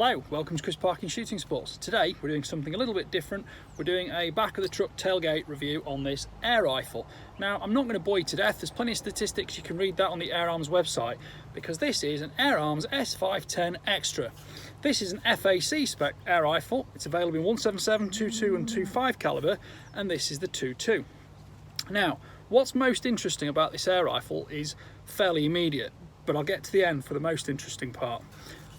Hello, welcome to Chris Parkin Shooting Sports. Today we're doing something a little bit different. We're doing a back of the truck tailgate review on this air rifle. Now I'm not going to bore you to death, there's plenty of statistics, you can read that on the Air Arms website, because this is an Air Arms S510 Extra. This is an FAC spec air rifle. It's available in 177, 22 and 25 caliber, and this is the 22. Now what's most interesting about this air rifle is fairly immediate, but I'll get to the end for the most interesting part.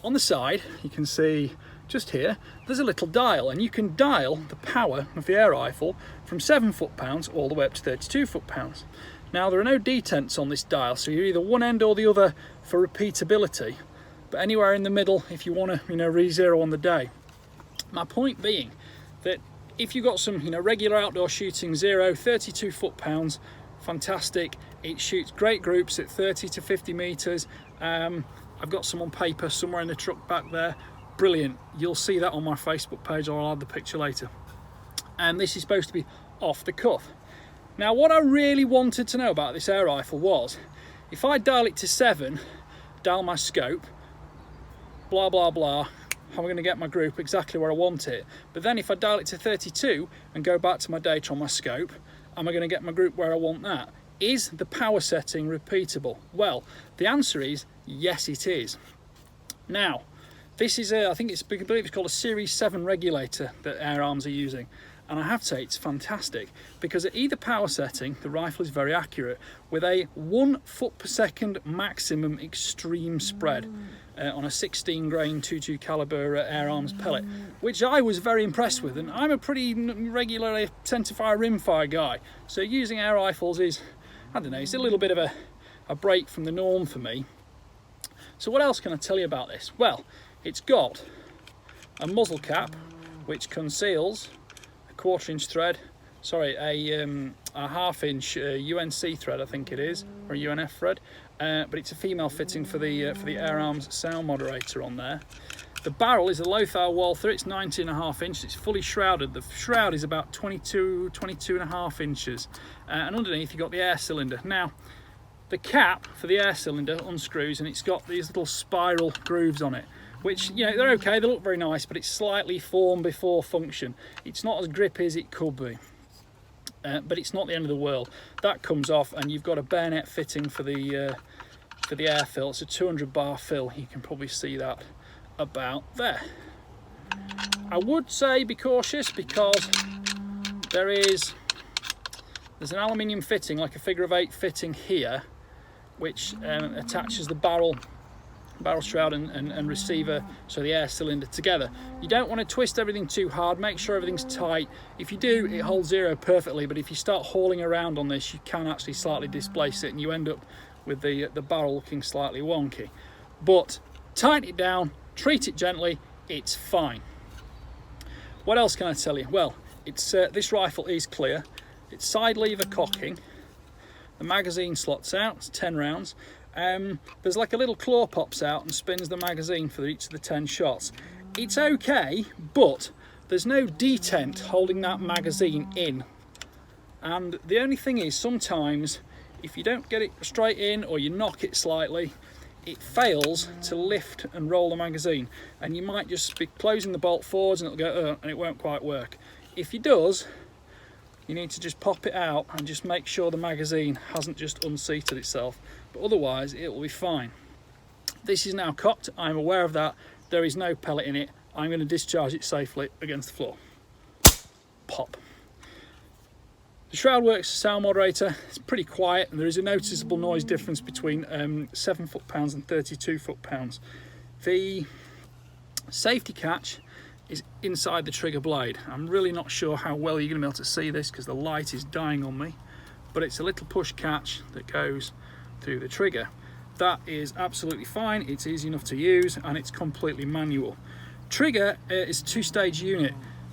On the side, you can see just here, there's a little dial, and you can dial the power of the air rifle from 7 foot-pounds all the way up to 32 foot-pounds. Now there are no detents on this dial, so you're either one end or the other for repeatability, but anywhere in the middle if you want to, re-zero on the day. My point being that if you've got some, regular outdoor shooting, 32 foot-pounds, fantastic. It shoots great groups at 30 to 50 meters. I've got some on paper somewhere in the truck back there. Brilliant. You'll see that on my Facebook page, or I'll add the picture later. And this is supposed to be off the cuff. Now what I really wanted to know about this air rifle was, if I dial it to 7, dial my scope, blah blah blah, how am I going to get my group exactly where I want it? But then if I dial it to 32 and go back to my data on my scope, am I going to get my group where I want that? Is the power setting repeatable? Well, the answer is yes, it is. Now, this is I believe it's called a Series 7 regulator that Air Arms are using, and I have to say it's fantastic, because at either power setting the rifle is very accurate with a 1 foot per second maximum extreme spread on a 16 grain 22 caliber Air Arms pellet, which I was very impressed with. And I'm a pretty regular centerfire rimfire guy, so using air rifles is, I don't know, it's a little bit of a break from the norm for me. So what else can I tell you about this? Well, it's got a muzzle cap which conceals a 1/4 inch thread, sorry, a half-inch UNC thread, I think it is, or a UNF thread, but it's a female fitting for the Air Arms sound moderator on there. The barrel is a Lothar Walther. It's 19.5 inches. It's fully shrouded. The shroud is about 22.5 inches, and underneath you've got the air cylinder. Now the cap for the air cylinder unscrews, and it's got these little spiral grooves on it, which, they're okay, they look very nice, but it's slightly form before function. It's not as grippy as it could be, but it's not the end of the world. That comes off, and you've got a bayonet fitting for the air fill. It's a 200 bar fill. You can probably see that about there. I would say be cautious, because there's an aluminium fitting, like a figure of 8 fitting here, which attaches the barrel shroud and receiver, so the air cylinder together. You don't want to twist everything too hard, make sure everything's tight. If you do, it holds zero perfectly, but if you start hauling around on this, you can actually slightly displace it, and you end up with the barrel looking slightly wonky. But tighten it down, treat it gently, it's fine. What else can I tell you? Well, it's this rifle is clear. It's side lever cocking. The magazine slots out, it's 10 rounds. There's like a little claw pops out and spins the magazine for each of the 10 shots. It's okay, but there's no detent holding that magazine in. And the only thing is, sometimes if you don't get it straight in, or you knock it slightly, it fails to lift and roll the magazine, and you might just be closing the bolt forwards and it'll go and it won't quite work. If it does, you need to just pop it out and just make sure the magazine hasn't just unseated itself, but otherwise it will be fine. This is now cocked, I'm aware of that. There is no pellet in it. I'm going to discharge it safely against the floor. Pop. The shroud works sound moderator. It's pretty quiet, and there is a noticeable noise difference between 7 foot-pounds and 32 foot-pounds. The safety catch is inside the trigger blade. I'm really not sure how well you're going to be able to see this because the light is dying on me, but it's a little push catch that goes through the trigger. That is absolutely fine, it's easy enough to use, and it's completely manual. Trigger is a 2-stage unit.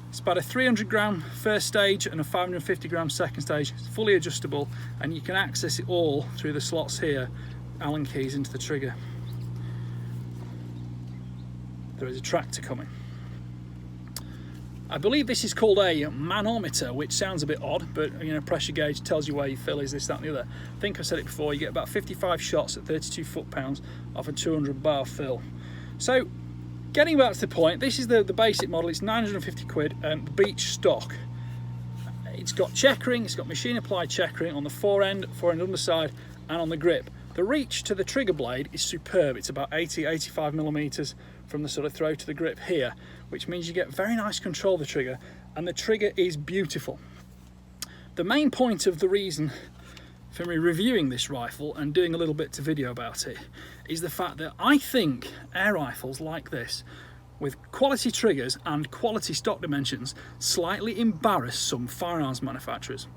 It's about a 300 gram first stage and a 550 gram second stage. It's fully adjustable, and you can access it all through the slots here, Allen keys into the trigger. There is a tractor coming. I believe this is called a manometer, which sounds a bit odd, but pressure gauge tells you where your fill is, this, that and the other. I think I said it before, you get about 55 shots at 32 foot-pounds off a 200 bar fill. So getting back to the point, this is the basic model. It's 950 quid, beach stock. It's got checkering, it's got machine applied checkering on the forend underside, and on the grip. The reach to the trigger blade is superb. It's about 80-85 millimeters from the sort of throw to the grip here, which means you get very nice control of the trigger, and the trigger is beautiful. The main point of the reason for me reviewing this rifle and doing a little bit to video about it is the fact that I think air rifles like this, with quality triggers and quality stock dimensions, slightly embarrass some firearms manufacturers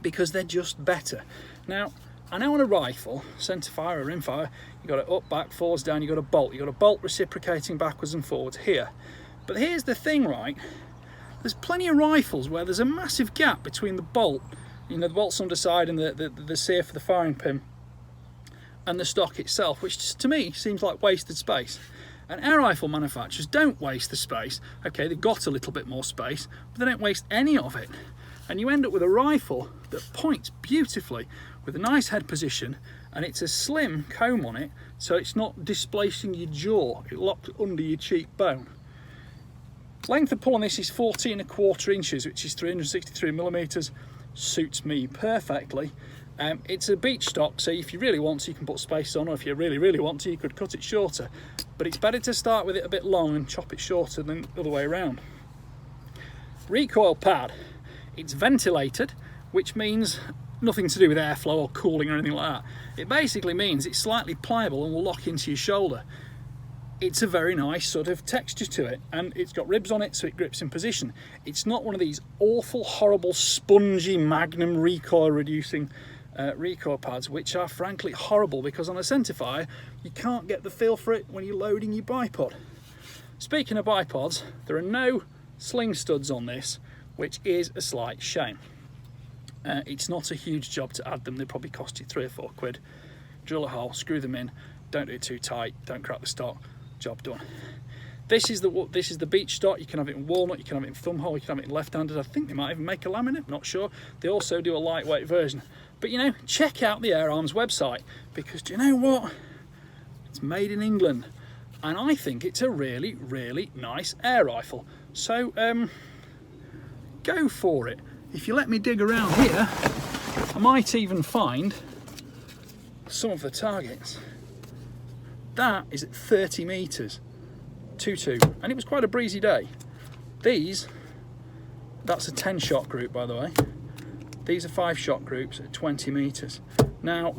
because they're just better. Now, I know on a rifle, centre fire or rimfire, you've got it up, back, forwards, down, you've got a bolt. You've got a bolt reciprocating backwards and forwards here. But here's the thing, right? There's plenty of rifles where there's a massive gap between the bolt, you know, the bolt's underside and the sear for the firing pin, and the stock itself, which to me seems like wasted space. And air rifle manufacturers don't waste the space. Okay, they've got a little bit more space, but they don't waste any of it. And you end up with a rifle that points beautifully with a nice head position, and it's a slim comb on it, so it's not displacing your jaw. It locks under your cheekbone. Length of pull on this is 14¼ inches, which is 363 millimeters. Suits me perfectly. It's a beach stock, so if you really want to, you can put space on, or if you really want to, you could cut it shorter. But it's better to start with it a bit long and chop it shorter than the other way around. Recoil pad. It's ventilated, which means nothing to do with airflow or cooling or anything like that. It basically means it's slightly pliable and will lock into your shoulder. It's a very nice sort of texture to it, and it's got ribs on it so it grips in position. It's not one of these awful, horrible, spongy Magnum recoil reducing recoil pads, which are frankly horrible because on a centerfire you can't get the feel for it when you're loading your bipod. Speaking of bipods, there are no sling studs on this, which is a slight shame. It's not a huge job to add them. They probably cost you 3 or 4 quid. Drill a hole, screw them in, don't do it too tight, don't crack the stock, job done. This is the beach stock. You can have it in walnut, you can have it in thumb hole, you can have it in left-handed. I think they might even make a laminate, not sure. They also do a lightweight version. But you know, check out the Air Arms website, because do you know what? It's made in England, and I think it's a really, really nice air rifle. So go for it. If you let me dig around here, I might even find some of the targets. That is at 30 meters, 2-2, and it was quite a breezy day. These, that's a 10-shot group, by the way. These are 5-shot groups at 20 meters. Now,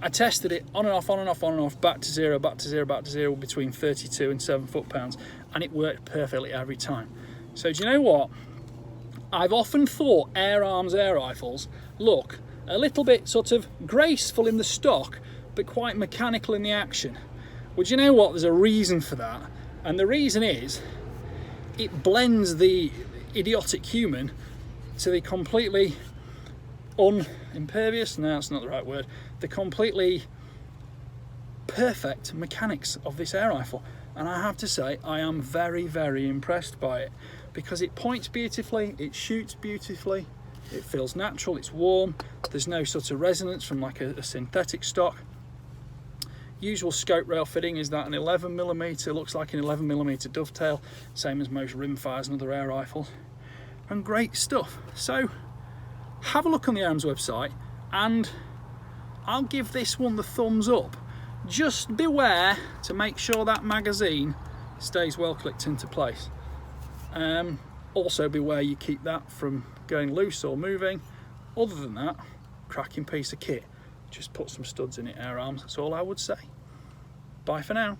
I tested it on and off, on and off, on and off, back to zero, back to zero, back to zero, between 32 and 7 foot-pounds, and it worked perfectly every time. So do you know what? I've often thought Air Arms air rifles look a little bit sort of graceful in the stock, but quite mechanical in the action. Well, do you know what? There's a reason for that, and the reason is it blends the idiotic human to the completely impervious, no, that's not the right word, the completely perfect mechanics of this air rifle. And I have to say, I am very, very impressed by it, because it points beautifully, it shoots beautifully, it feels natural, it's warm, there's no sort of resonance from like a synthetic stock. Usual scope rail fitting is that an 11mm, looks like an 11mm dovetail, same as most rimfires and other air rifles, and great stuff. So have a look on the Arms website, and I'll give this one the thumbs up. Just beware to make sure that magazine stays well clicked into place. Also beware you keep that from going loose or moving. Other than that, cracking piece of kit. Just put some studs in it, Air Arms, that's all I would say. Bye for now.